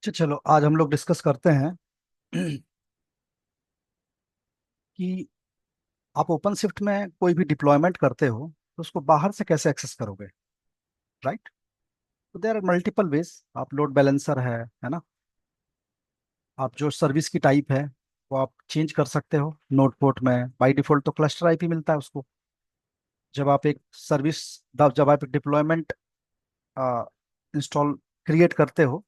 अच्छा, चलो आज हम लोग डिस्कस करते हैं कि आप ओपन शिफ्ट में कोई भी डिप्लॉयमेंट करते हो तो उसको बाहर से कैसे एक्सेस करोगे। राइट। तो देयर आर मल्टीपल वेज। आप लोड बैलेंसर है ना। आप जो सर्विस की टाइप है वो आप चेंज कर सकते हो नोड पोर्ट में। बाय डिफॉल्ट तो क्लस्टर आईपी मिलता है उसको। जब आप एक सर्विस जब आप एक डिप्लॉयमेंट इंस्टॉल क्रिएट करते हो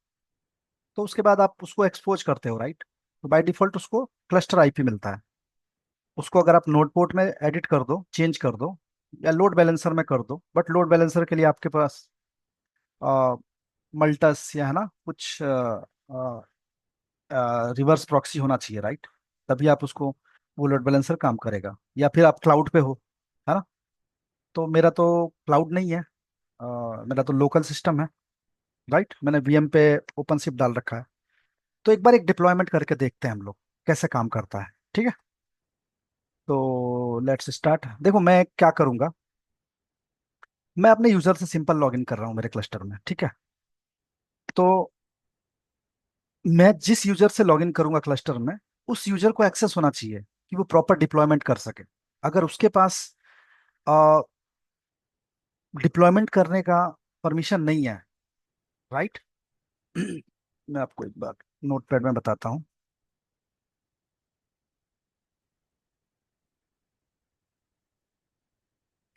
तो उसके बाद आप उसको एक्सपोज करते हो। राइट। तो बाय डिफॉल्ट उसको क्लस्टर आईपी मिलता है। उसको अगर आप नोड पोर्ट में एडिट कर दो, चेंज कर दो, या लोड बैलेंसर में कर दो, बट लोड बैलेंसर के लिए आपके पास मल्टस या है ना कुछ रिवर्स प्रॉक्सी होना चाहिए। राइट। तभी आप उसको वो लोड बैलेंसर काम करेगा। या फिर आप क्लाउड पे हो, है ना। तो मेरा तो क्लाउड नहीं है। मेरा तो लोकल सिस्टम है। राइट। मैंने वीएम पे ओपन शिफ्ट डाल रखा है। तो एक बार एक डिप्लॉयमेंट करके देखते हैं हम लोग कैसे काम करता है। ठीक है। तो लेट्स स्टार्ट। देखो मैं क्या करूंगा। मैं अपने यूजर से सिंपल लॉगिन कर रहा हूँ मेरे क्लस्टर में। ठीक है। तो मैं जिस यूजर से लॉगिन करूंगा क्लस्टर में, उस यूजर को एक्सेस होना चाहिए कि वो प्रॉपर डिप्लॉयमेंट कर सके। अगर उसके पास डिप्लॉयमेंट करने का परमिशन नहीं है। राइट। मैं आपको एक बार नोटपैड में बताता हूँ।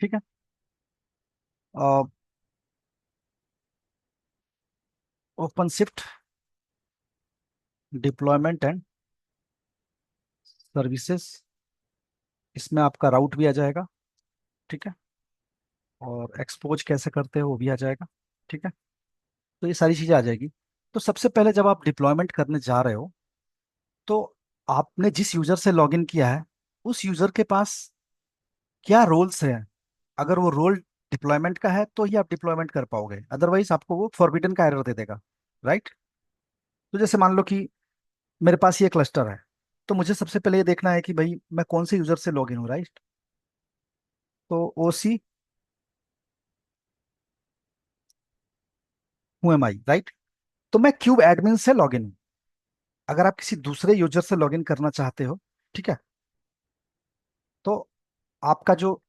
ठीक है। Open shift deployment and services, इसमें आपका राउट भी आ जाएगा। ठीक है। और एक्सपोज कैसे करते हो वो भी आ जाएगा। ठीक है। तो ये सारी चीजें आ जाएगी। तो सबसे पहले जब आप डिप्लॉयमेंट करने जा रहे हो तो आपने जिस यूजर से लॉगिन किया है उस यूजर के पास क्या रोल्स हैं। अगर वो रोल डिप्लॉयमेंट का है तो ही आप डिप्लॉयमेंट कर पाओगे, अदरवाइज आपको वो फॉरबिडन का एरर दे देगा। राइट। तो जैसे मान लो कि मेरे पास ये क्लस्टर है, तो मुझे सबसे पहले ये देखना है कि भाई मैं कौन से यूजर से लॉगिन हूँ। राइट। तो ओसी हु एम आई। राइट। तो मैं क्यूब एडमिन से लॉगिन हूँ। अगर आप किसी दूसरे यूजर से लॉगिन करना चाहते हो, ठीक है, तो आपका जो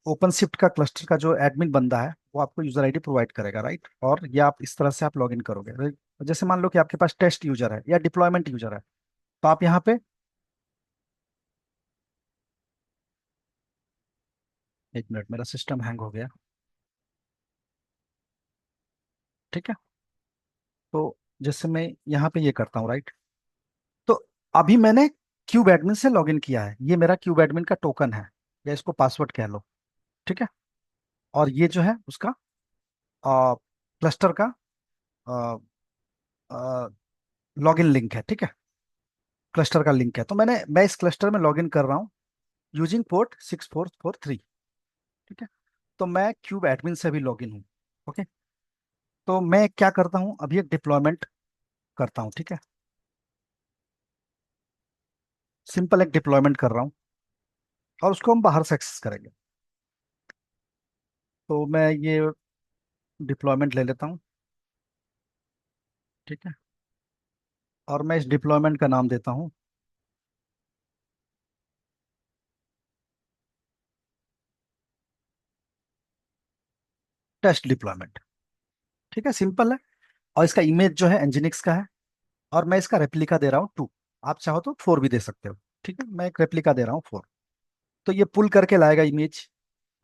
ओपन शिफ्ट का क्लस्टर का जो एडमिन बंदा है वो आपको यूजर आईडी प्रोवाइड करेगा। राइट। और ये आप इस तरह से आप लॉगिन करोगे। जैसे मान लो कि आपके पास टेस्ट यूजर है या डिप्लॉयमेंट यूजर है, तो आप यहाँ पे, एक मिनट मेरा सिस्टम हैंग हो गया। ठीक है। तो जैसे मैं यहाँ पे ये करता हूँ। राइट। तो अभी मैंने क्यूब एडमिन से लॉगिन किया है। ये मेरा क्यूब एडमिन का टोकन है, या इसको पासवर्ड कह लो। ठीक है। और ये जो है उसका क्लस्टर का लॉगिन लिंक है। ठीक है। क्लस्टर का लिंक है। तो मैं इस क्लस्टर में लॉगिन कर रहा हूँ यूजिंग पोर्ट 6443। ठीक है। तो मैं क्यूब एडमिन से भी लॉगिन हूँ। ओके। तो मैं क्या करता हूँ, अभी एक डिप्लॉयमेंट करता हूँ। ठीक है। सिंपल एक डिप्लॉयमेंट कर रहा हूँ और उसको हम बाहर से एक्सेस करेंगे। तो मैं ये डिप्लॉयमेंट ले लेता हूँ। ठीक है। और मैं इस डिप्लॉयमेंट का नाम देता हूँ टेस्ट डिप्लॉयमेंट। ठीक है, सिंपल है। और इसका इमेज जो है एनजिनिक्स का है। और मैं इसका रेप्लिका दे रहा हूँ 2। आप चाहो तो 4 भी दे सकते हो। ठीक है, मैं एक रेप्लिका दे रहा हूँ 4। तो ये पुल करके लाएगा इमेज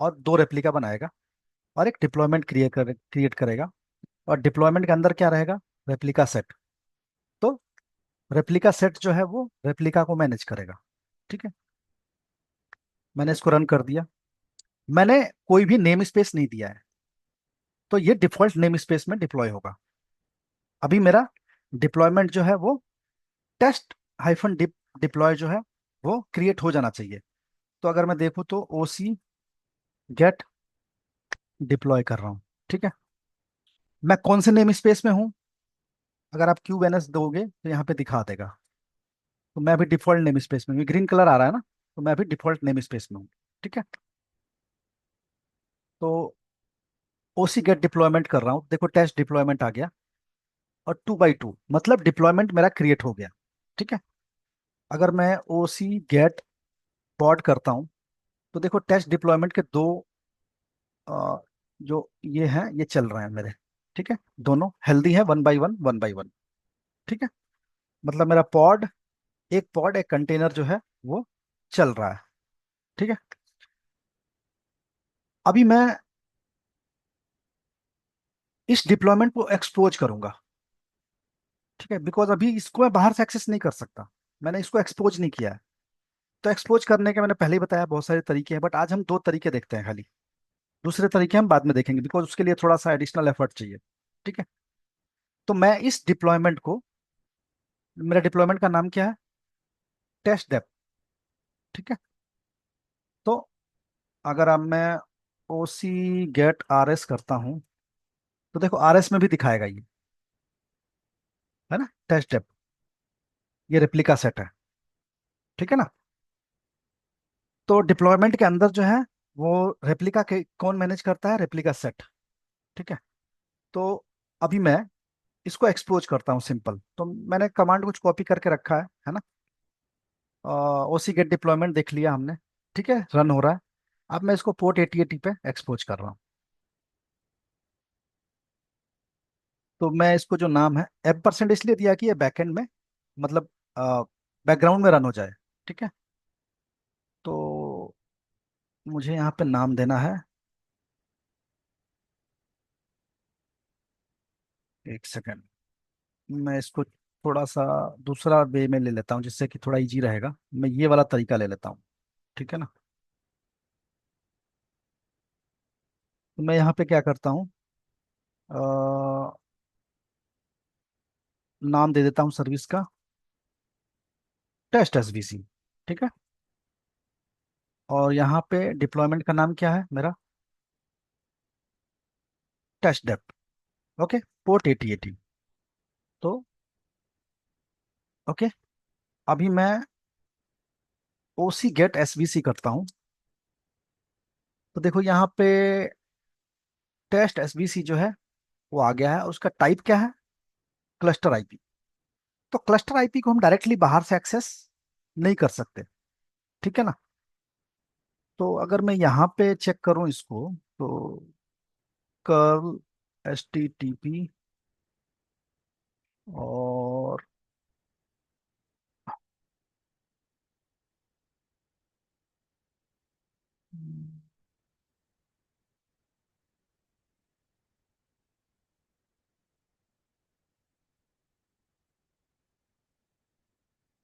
और 2 रेप्लिका बनाएगा और एक डिप्लॉयमेंट क्रिएट करेगा। और डिप्लॉयमेंट के अंदर क्या रहेगा, रेप्लिका सेट। तो रेप्लिका सेट जो है वो रेप्लिका को मैनेज करेगा। ठीक है। मैंने इसको रन कर दिया। मैंने कोई भी नेम स्पेस नहीं दिया है, तो ये डिफॉल्ट नेम स्पेस में डिप्लॉय होगा। अभी मेरा डिप्लॉयमेंट जो है वो टेस्ट हाइफन डिप्लॉय जो है वो क्रिएट हो जाना चाहिए। तो अगर मैं देखूँ तो ओ सी गेट डिप्लॉय कर रहा हूँ। ठीक है। मैं कौन से नेम स्पेस में हूँ, अगर आप क्यूब एन एस दोगे तो यहाँ पे दिखा देगा। तो मैं अभी डिफॉल्ट नेम स्पेस में हूँ, ग्रीन कलर आ रहा है ना, तो मैं अभी डिफॉल्ट नेम स्पेस में हूँ। ठीक है। तो ओसी गेट डिप्लॉयमेंट कर रहा हूँ। देखो टेस्ट डिप्लॉयमेंट आ गया। और 2 बाई 2, मतलब डिप्लॉयमेंट मेरा क्रिएट हो गया। ठीक है। अगर मैं ओ सी गेट पॉड करता हूँ, तो देखो टेस्ट डिप्लॉयमेंट के दो अ, जो ये हैं ये चल रहे हैं मेरे। ठीक है, दोनों हेल्दी है, 1 बाई 1 1 बाई 1। ठीक है, मतलब मेरा पॉड एक कंटेनर जो है वो चल रहा है। ठीक है। अभी मैं इस डिप्लॉयमेंट को एक्सपोज करूंगा। ठीक है, बिकॉज अभी इसको मैं बाहर से एक्सेस नहीं कर सकता, मैंने इसको एक्सपोज नहीं किया है। तो एक्सपोज करने के मैंने पहले ही बताया बहुत सारे तरीके हैं, बट आज हम दो तरीके देखते हैं खाली। दूसरे तरीके हम बाद में देखेंगे, बिकॉज उसके लिए थोड़ा सा एडिशनल एफर्ट चाहिए। ठीक है। तो मैं इस डिप्लॉयमेंट को, मेरा डिप्लॉयमेंट का नाम क्या है? Test dep. ठीक है। तो अगर अब मैं O C get R S करता हूँ, तो देखो आर एस में भी दिखाएगा ये, है ना, टेस्ट डेप। ये रेप्लिका सेट है। ठीक है ना। तो डिप्लॉयमेंट के अंदर जो है वो रेप्लिका के कौन मैनेज करता है? Replica set. ठीक है। तो अभी मैं इसको एक्सपोज करता हूँ सिंपल। तो मैंने कमांड कुछ कॉपी करके रखा है ना। ओ सी गेट डिप्लॉयमेंट देख लिया हमने। ठीक है, रन हो रहा है। अब मैं इसको पोर्ट 8080 पे एक्सपोज कर रहा हूँ। तो मैं इसको जो नाम है एम% इसलिए दिया कि ये बैकएंड में, मतलब बैकग्राउंड में रन हो जाए। ठीक है। तो मुझे यहाँ पे नाम देना है, एक सेकेंड, मैं इसको थोड़ा सा दूसरा वे में ले लेता हूँ जिससे कि थोड़ा इजी रहेगा। मैं ये वाला तरीका ले लेता हूँ। ठीक है ना। तो मैं यहाँ पे क्या करता हूँ, नाम दे देता हूँ सर्विस का टेस्ट एसवीसी। ठीक है। और यहाँ पे डिप्लॉयमेंट का नाम क्या है मेरा? Test dep. Okay, port 8080। तो ओके, अभी मैं ओ सी गेट एसवीसी करता हूँ। तो देखो यहाँ पे टेस्ट एसवीसी जो है वो आ गया है, और उसका टाइप क्या है? Cluster IP. तो क्लस्टर आईपी को हम डायरेक्टली बाहर से एक्सेस नहीं कर सकते। ठीक है ना। तो अगर मैं यहाँ पे चेक करूँ इसको, तो कर्ल HTTP और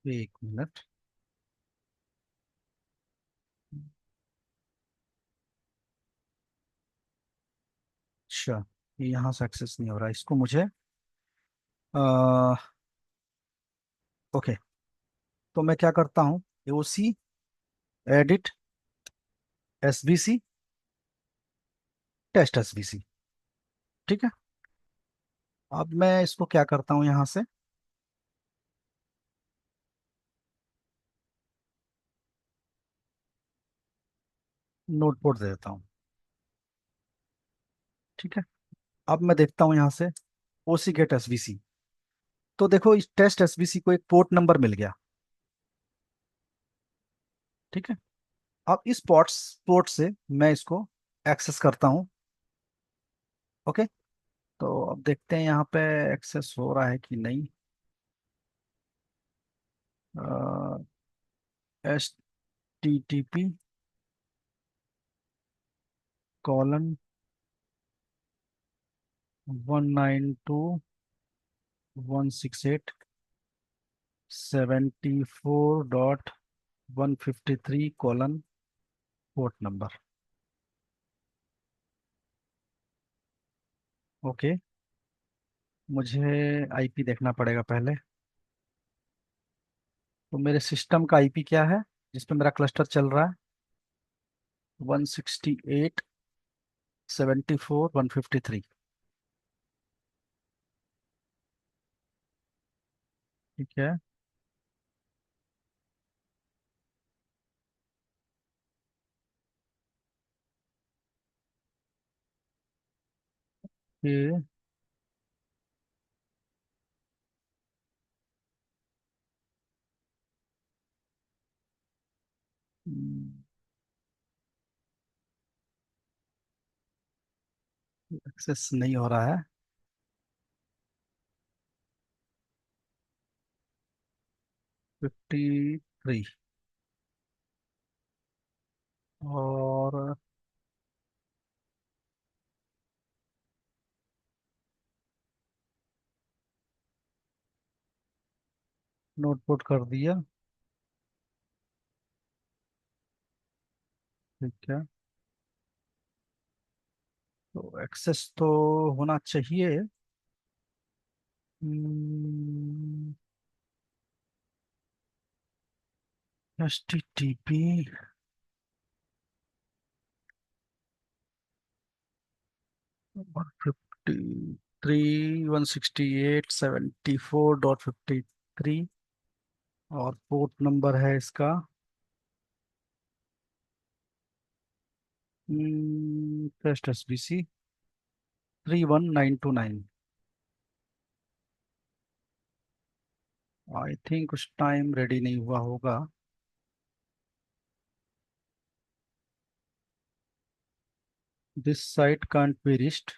एक मिनट। अच्छा, ये यहाँ से एक्सेस नहीं हो रहा, इसको मुझे ओके। तो मैं क्या करता हूँ, ओसी एडिट एसबीसी टेस्ट एसबीसी। ठीक है। अब मैं इसको क्या करता हूँ, यहाँ से नोटबोर्ड दे देता हूँ। ठीक है। अब मैं देखता हूँ यहाँ से ओसी गेट एसबीसी। तो देखो इस टेस्ट एसबीसी को एक पोर्ट नंबर मिल गया। ठीक है। अब इस पोर्ट से मैं इसको एक्सेस करता हूँ। ओके। तो अब देखते हैं यहाँ पे एक्सेस हो रहा है कि नहीं। HTTP :192.168.74.153 port number. ओके, मुझे आईपी देखना पड़ेगा पहले। तो मेरे सिस्टम का आईपी क्या है जिस पे मेरा क्लस्टर चल रहा है? 168.74.153। ठीक है। ये एक्सेस नहीं हो रहा है। 53। और नोटबुक कर दिया। ठीक है। तो एक्सेस तो होना चाहिए। HTTP 153 168 74.53। और पोर्ट नंबर है इसका टेस्ट SBC 31929। आई थिंक कुछ टाइम रेडी नहीं हुआ होगा। This site can't be reached.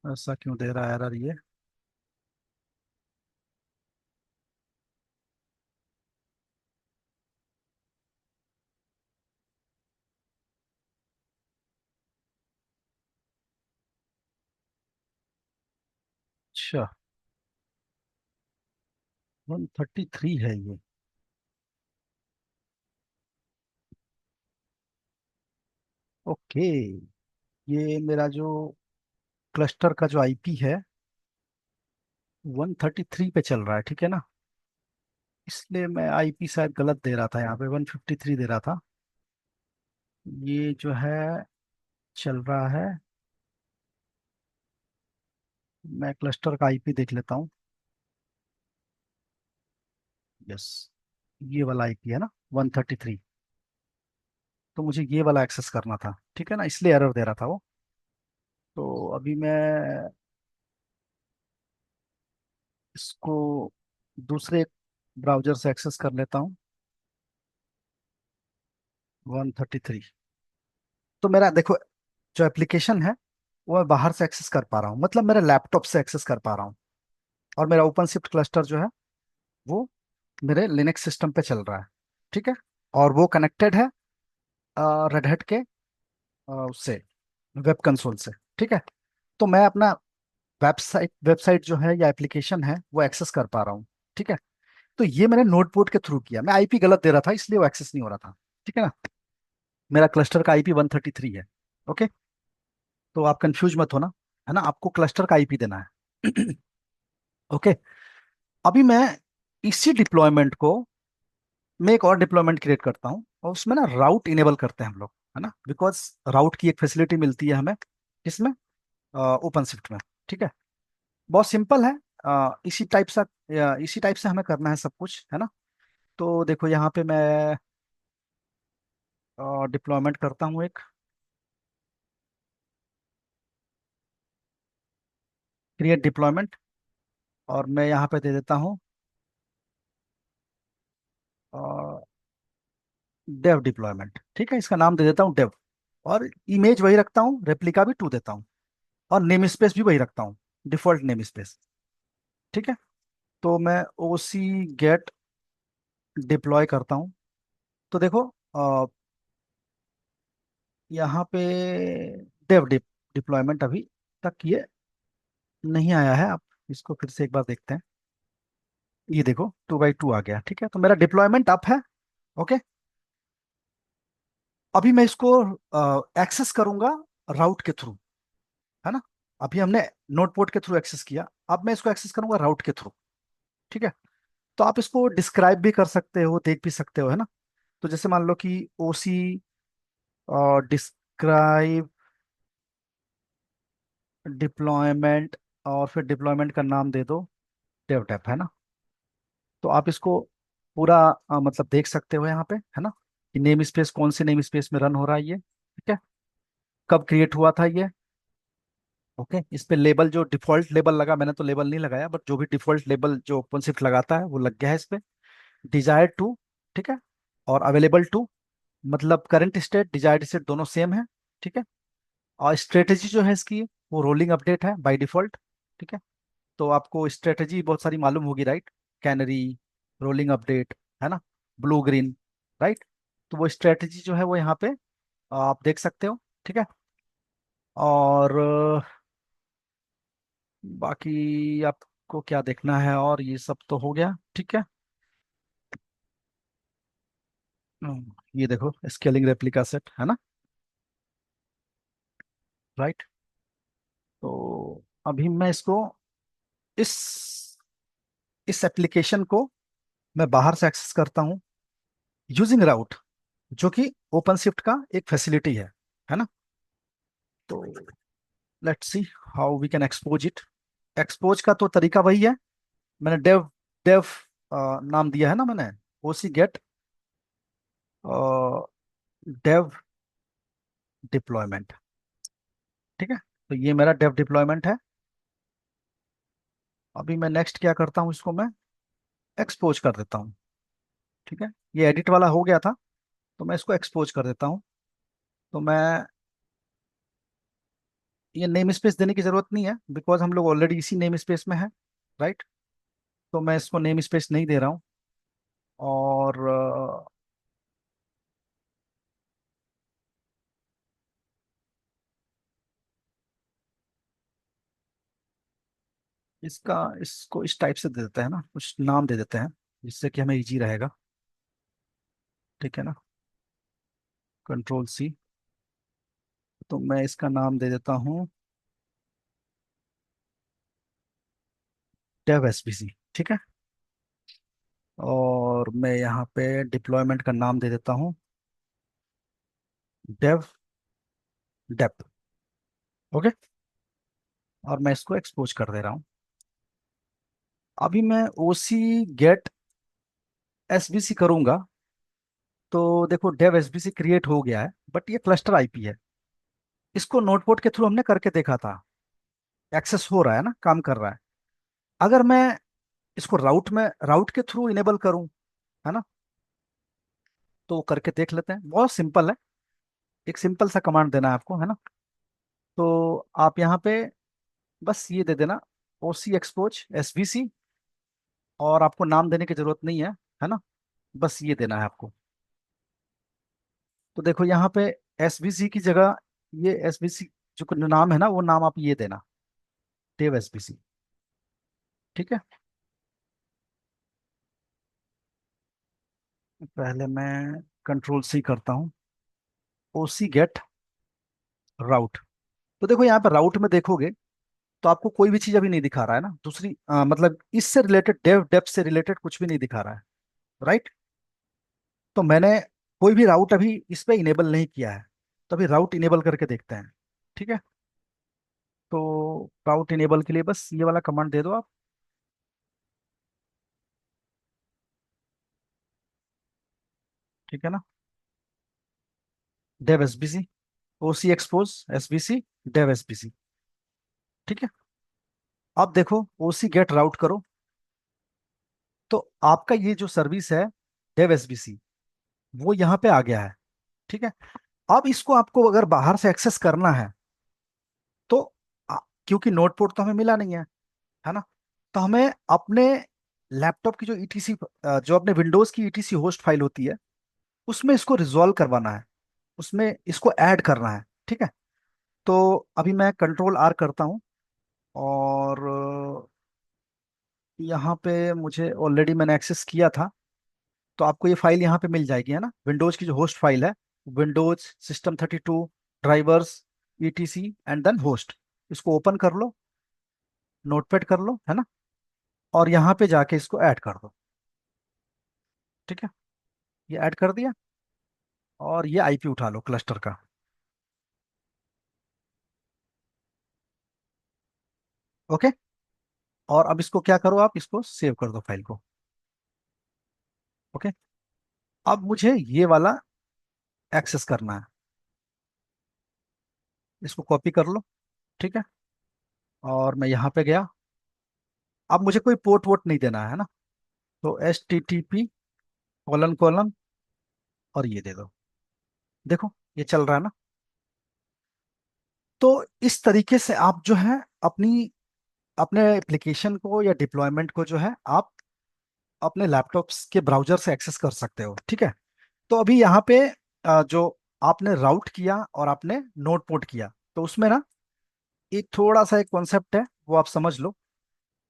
ऐसा क्यों दे रहा है एरर ये? अच्छा, 133 है ये। ओके। ये मेरा जो क्लस्टर का जो आईपी है 133 पे चल रहा है, ठीक है ना? इसलिए मैं आईपी शायद गलत दे रहा था, यहाँ पे 153 दे रहा था। ये जो है चल रहा है। मैं क्लस्टर का आईपी देख लेता हूँ। यस, ये वाला आईपी है ना 133। तो मुझे ये वाला एक्सेस करना था, ठीक है ना, इसलिए एरर दे रहा था वो। तो अभी मैं इसको दूसरे ब्राउजर से एक्सेस कर लेता हूँ। 133। तो मेरा देखो, जो एप्लीकेशन है वो मैं बाहर से एक्सेस कर पा रहा हूँ, मतलब मेरे लैपटॉप से एक्सेस कर पा रहा हूँ। और मेरा ओपन शिफ्ट क्लस्टर जो है वो मेरे लिनक्स सिस्टम पे चल रहा है, ठीक है। और वो कनेक्टेड है रेड हैट के उससे, वेब कंसोल से, ठीक है। तो मैं अपना वेबसाइट वेबसाइट जो है या एप्लीकेशन है वो एक्सेस कर पा रहा हूँ, ठीक है। तो ये मैंने नोटपोर्ट के थ्रू किया, मैं आईपी गलत दे रहा था इसलिए वो एक्सेस नहीं हो रहा था, ठीक है ना। मेरा क्लस्टर का आईपी 133 है। ओके। तो आप कंफ्यूज मत होना, है ना, आपको क्लस्टर का आईपी देना है। ओके। अभी मैं इसी डिप्लॉयमेंट को, मैं एक और डिप्लॉयमेंट क्रिएट करता हूँ और उसमें ना राउट इनेबल करते हैं हम लोग, है ना, बिकॉज राउट की एक फैसिलिटी मिलती है हमें इसमें, ओपन शिफ्ट में, ठीक है। बहुत सिंपल है। इसी टाइप से हमें करना है सब कुछ, है ना। तो देखो यहाँ पे मैं डिप्लॉयमेंट करता हूँ एक, क्रिएट डिप्लॉयमेंट। और मैं यहाँ पे दे देता हूँ डेव डिप्लॉयमेंट, ठीक है, इसका नाम दे देता हूँ डेव। और इमेज वही रखता हूँ, रेप्लिका भी 2 देता हूँ। और नेम स्पेस भी वही रखता हूँ, डिफॉल्ट नेम स्पेस, ठीक है। तो मैं ओसी गेट डिप्लॉय करता हूँ। तो देखो यहाँ पे डेव डिप्लॉयमेंट अभी तक ये नहीं आया है। आप इसको फिर से एक बार देखते हैं। ये देखो 2x2 आ गया, ठीक है, तो मेरा डिप्लॉयमेंट अप है। ओके। अभी मैं इसको एक्सेस करूंगा राउट के थ्रू, है ना। अभी हमने नोटपोर्ट के थ्रू एक्सेस किया, अब मैं इसको एक्सेस करूंगा राउट के थ्रू, ठीक है। तो आप इसको डिस्क्राइब भी कर सकते हो, देख भी सकते हो, है ना। तो जैसे मान लो कि ओसी डिस्क्राइब डिप्लॉयमेंट, और फिर डिप्लॉयमेंट का नाम दे दो डेव टैप, है ना। तो आप इसको पूरा मतलब देख सकते हो यहाँ पे, है ना, कि नेम स्पेस कौन से नेम स्पेस में रन हो रहा है ये, ठीक है, कब क्रिएट हुआ था ये। ओके। इस पे लेबल, जो डिफॉल्ट लेबल लगा, मैंने तो लेबल नहीं लगाया, बट जो भी डिफॉल्ट लेबल जो ओपन शिफ्ट लगाता है वो लग गया है इस पे। डिजायर्ड टू, ठीक है, और अवेलेबल टू, मतलब करंट स्टेट डिजायर्ड स्टेट दोनों सेम है, ठीक है। और स्ट्रेटेजी जो है इसकी वो रोलिंग अपडेट है बाय डिफॉल्ट, ठीक है। तो आपको स्ट्रेटेजी बहुत सारी मालूम होगी, राइट? कैनरी, रोलिंग अपडेट, है ना, ब्लू ग्रीन, राइट? तो वो स्ट्रेटेजी जो है वो यहाँ पे आप देख सकते हो, ठीक है। और बाकी आपको क्या देखना है, और ये सब तो हो गया, ठीक है। ये देखो स्केलिंग रेप्लिका सेट, है ना, राइट? तो अभी मैं इसको इस इस एप्लीकेशन को मैं बाहर से एक्सेस करता हूँ यूजिंग राउट, जो कि ओपन शिफ्ट का एक फैसिलिटी है ना। तो let's see how we can expose it. Expose का तो तरीका वही है, मैंने डेव डेव नाम दिया है ना मैंने, ओसी गेट डेव डिप्लॉयमेंट, ठीक है। तो ये मेरा डेव डिप्लॉयमेंट है। अभी मैं नेक्स्ट क्या करता हूँ, इसको मैं एक्सपोज कर देता हूँ, ठीक है। ये एडिट वाला हो गया था, तो मैं इसको एक्सपोज कर देता हूँ। तो मैं ये नेम स्पेस देने की जरूरत नहीं है, बिकॉज हम लोग ऑलरेडी इसी नेम स्पेस में है, राइट? तो मैं इसको नेम स्पेस नहीं दे रहा हूँ। और इसको इस टाइप से दे देते हैं ना, कुछ नाम दे देते हैं जिससे कि हमें इजी रहेगा, ठीक है ना। Control C. तो मैं इसका नाम दे देता हूँ डेव एसबीसी, ठीक है। और मैं यहाँ पे डिप्लॉयमेंट का नाम दे देता हूँ डेव डेप, ओके। और मैं इसको एक्सपोज कर दे रहा हूँ। अभी मैं ओसी गेट एसबीसी करूंगा, तो देखो डेव एसबीसी क्रिएट हो गया है, बट ये क्लस्टर आईपी है। इसको नोटपोर्ट के थ्रू हमने करके देखा था, एक्सेस हो रहा है ना, काम कर रहा है। अगर मैं इसको राउट के थ्रू इनेबल करूं, है ना, तो करके देख लेते हैं। बहुत सिंपल है, एक सिंपल सा कमांड देना है आपको, है ना। तो आप यहाँ पे बस ये दे देना ओसी एक्सपोज एसवीसी, और आपको नाम देने की जरूरत नहीं है ना, बस ये देना है आपको। तो देखो यहाँ पे एसवीसी की जगह ये एसवीसी जो नाम है ना, वो नाम आप ये देना, टेव एसवीसी, ठीक है। पहले मैं कंट्रोल सी करता हूँ, ओसी गेट राउट। तो देखो यहाँ पे राउट में देखोगे तो आपको कोई भी चीज अभी नहीं दिखा रहा है ना, दूसरी मतलब इससे रिलेटेड डेव डेप्थ से रिलेटेड कुछ भी नहीं दिखा रहा है, राइट? तो मैंने कोई भी राउट अभी इस पे इनेबल नहीं किया है, तो अभी राउट इनेबल करके देखते हैं, ठीक है। तो राउट इनेबल के लिए बस ये वाला कमांड दे दो आप, ठीक है ना, डेव एसबीसी, ओसी एक्सपोज एसबीसी, डेव एसबीसी, ठीक है। अब देखो ओसी गेट राउट करो, तो आपका ये जो सर्विस है डेव एसबीसी, वो यहाँ पे आ गया है, ठीक है। अब इसको आपको अगर बाहर से एक्सेस करना है, तो आ, क्योंकि नोट पोर्ट तो हमें मिला नहीं है ना, तो हमें अपने लैपटॉप की जो ईटीसी, जो अपने विंडोज की ईटीसी होस्ट फाइल होती है, उसमें इसको रिजॉल्व करवाना है, उसमें इसको ऐड करना है, ठीक है। तो अभी मैं कंट्रोल आर करता हूँ, और यहाँ पे मुझे ऑलरेडी मैंने एक्सेस किया था, तो आपको ये फाइल यहाँ पे मिल जाएगी, है ना, विंडोज की जो होस्ट फाइल है, Windows system32 drivers ETC and then host. इसको ओपन कर लो, नोटपैड कर लो, है ना, और यहाँ पे जाके इसको ऐड कर दो, ठीक है। ये ऐड कर दिया, और ये आईपी उठा लो क्लस्टर का, ओके। और अब इसको क्या करो, आप इसको सेव कर दो फाइल को, ओके। अब मुझे ये वाला एक्सेस करना है, इसको कॉपी कर लो, ठीक है। और मैं यहाँ पे गया, अब मुझे कोई पोर्ट वोट नहीं देना है ना, तो HTTP कॉलन कॉलन, और ये दे दो। देखो ये चल रहा है ना। तो इस तरीके से आप जो है अपनी अपने एप्लीकेशन को या डिप्लॉयमेंट को जो है आप अपने लैपटॉप्स के ब्राउजर से एक्सेस कर सकते हो, ठीक है। तो अभी यहाँ पे जो आपने राउट किया और आपने नोट पोर्ट किया, तो उसमें ना एक थोड़ा सा एक कॉन्सेप्ट है, वो आप समझ लो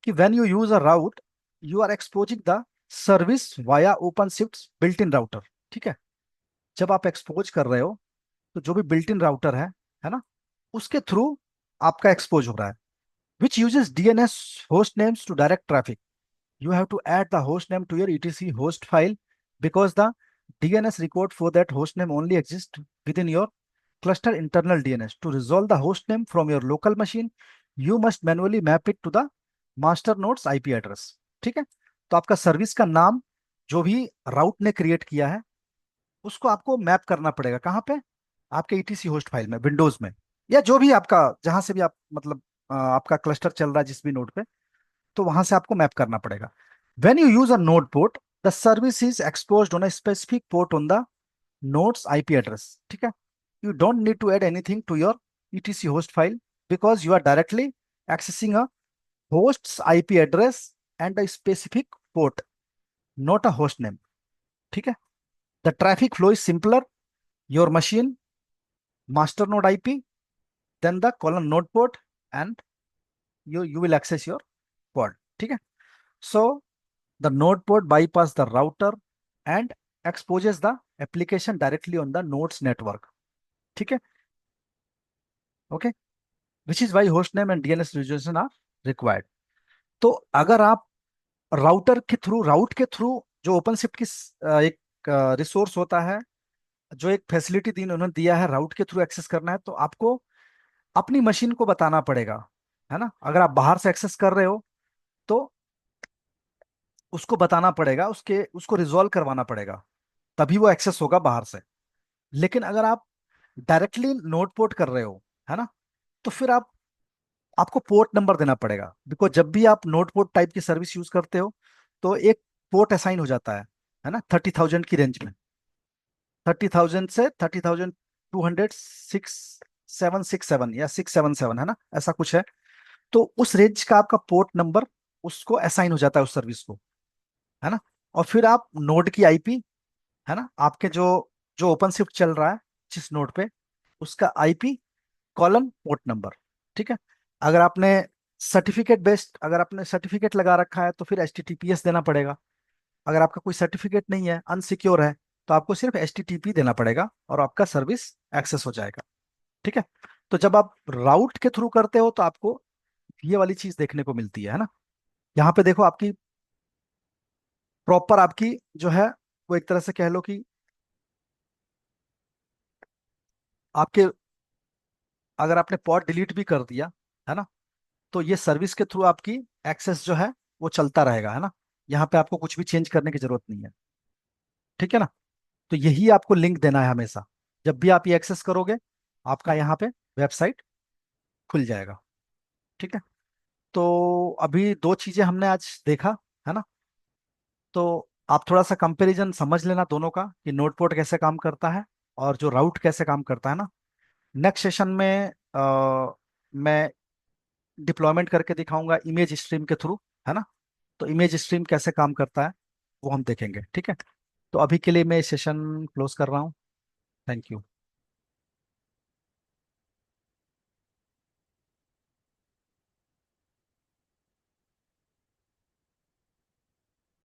कि when you use a route, you are exposing the service via OpenShift built in router, ठीक है। जब आप एक्सपोज कर रहे हो, तो जो भी बिल्ट इन राउटर है ना, उसके थ्रू आपका एक्सपोज हो रहा है, which uses DNS host names to direct traffic. You have to add the host name to your etc host file because the DNS record for that host name only exists within your cluster internal DNS. To resolve the host name from your local machine, you must manually map it to the master node's IP address. ठीक है। तो आपका service का नाम जो भी राउट ने create किया है, उसको आपको मैप करना पड़ेगा कहाँ पे, आपके ईटीसी होस्ट फाइल में, विंडोज में, या जो भी आपका, जहां से भी आप मतलब आपका क्लस्टर चल रहा है जिस भी नोड पे, तो वहां से आपको मैप करना पड़ेगा। When you use a node port, the service is exposed on a specific port on the node's IP address. ठीक है। You don't need to add anything to your etc host file because you are directly accessing a host's IP address and a specific port, not a host name. ठीक है। The traffic flow is simpler. Your machine, master node IP, then the colon node port, and you will access your pod. ठीक है। So the node port bypass the router and exposes the application directly on the node's network. ठीक है। ओके। Which is why host name and DNS resolution are required. तो अगर आप router के through, राउट के थ्रू, जो ओपनशिफ्ट की एक रिसोर्स होता है, जो एक फैसिलिटी दी उन्होंने दिया है, राउट के थ्रू एक्सेस करना है, तो आपको अपनी मशीन को बताना पड़ेगा, है ना। अगर आप बाहर से एक्सेस कर रहे हो, तो उसको बताना पड़ेगा, उसके उसको रिजॉल्व करवाना पड़ेगा, तभी वो एक्सेस होगा बाहर से। लेकिन अगर आप डायरेक्टली नोट पोर्ट कर रहे हो, है ना, तो फिर आपको पोर्ट नंबर देना पड़ेगा, बिकॉज जब भी आप नोट पोर्ट टाइप की सर्विस यूज करते हो, तो एक पोर्ट असाइन हो जाता है ना, 30,000 की रेंज में, 30,000 से 30,200 6 7 6 7 या 677, है ना, ऐसा कुछ है। तो उस रेंज का आपका पोर्ट नंबर उसको असाइन हो जाता है, उस सर्विस को, है ना। और फिर आप नोड की आईपी, है ना, आपके जो जो ओपन शिफ्ट चल रहा है जिस नोड पे, उसका आईपी कॉलम पोर्ट नंबर, ठीक है। अगर आपने सर्टिफिकेट बेस्ड, अगर आपने सर्टिफिकेट लगा रखा है, तो फिर एचटीटीपीएस देना पड़ेगा। अगर आपका कोई सर्टिफिकेट नहीं है, अनसिक्योर है, तो आपको सिर्फ एचटीटीपी देना पड़ेगा और आपका सर्विस एक्सेस हो जाएगा, ठीक है। तो जब आप राउट के थ्रू करते हो, तो आपको ये वाली चीज देखने को मिलती है ना। यहाँ पे देखो आपकी प्रॉपर आपकी जो है, वो एक तरह से कह लो कि आपके, अगर आपने पॉड डिलीट भी कर दिया, है ना, तो ये सर्विस के थ्रू आपकी एक्सेस जो है वो चलता रहेगा, है ना। यहाँ पे आपको कुछ भी चेंज करने की जरूरत नहीं है, ठीक है ना। तो यही आपको लिंक देना है हमेशा, जब भी आप ये एक्सेस करोगे, आपका यहाँ पे वेबसाइट खुल जाएगा, ठीक है। तो अभी दो चीजें हमने आज देखा, है ना। तो आप थोड़ा सा कंपैरिजन समझ लेना दोनों का, कि नोटपोर्ट कैसे काम करता है और जो राउट कैसे काम करता है ना। नेक्स्ट सेशन में मैं डिप्लॉयमेंट करके दिखाऊंगा इमेज स्ट्रीम के थ्रू, है ना। तो इमेज स्ट्रीम कैसे काम करता है, वो हम देखेंगे, ठीक है। तो अभी के लिए मैं सेशन क्लोज कर रहा हूँ। Thank you.